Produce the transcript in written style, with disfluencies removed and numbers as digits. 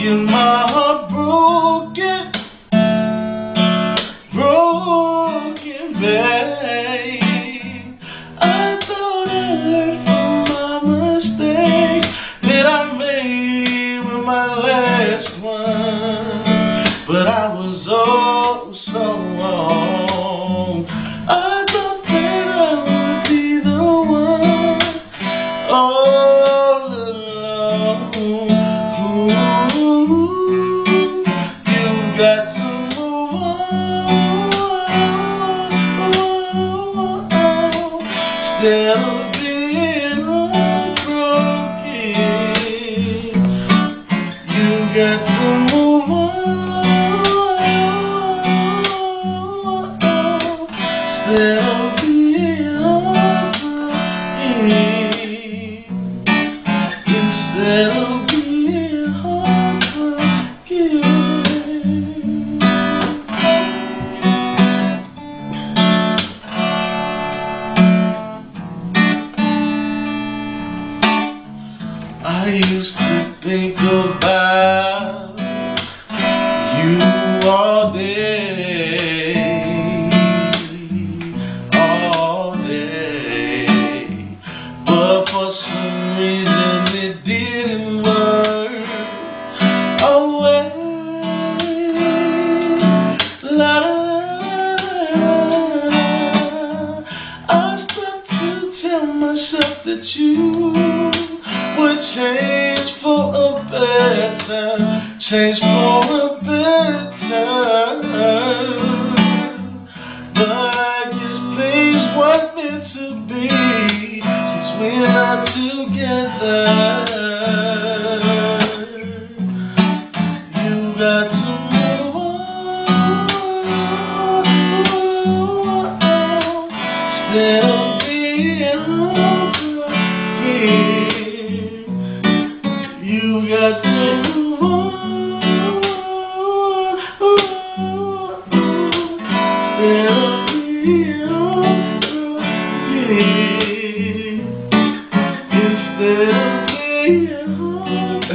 You're my heart broken, babe. I thought I learned from my mistake that I made with my last one, but I was oh so wrong. I thought that I would be the one all alone. You got to move on, instead of being heartbroken. You got to move on, instead of being heartbroken. Instead of being heartbroken. I used to think about you all day, but for some reason it didn't work. Oh, well, la la, I started to tell myself that you would change for a better, change for a better. But I guess things weren't meant to be, since we're not together. You got to move on, instead of being heartbroken. You got to move on, instead of being heartbroken. Instead of being heartbroken.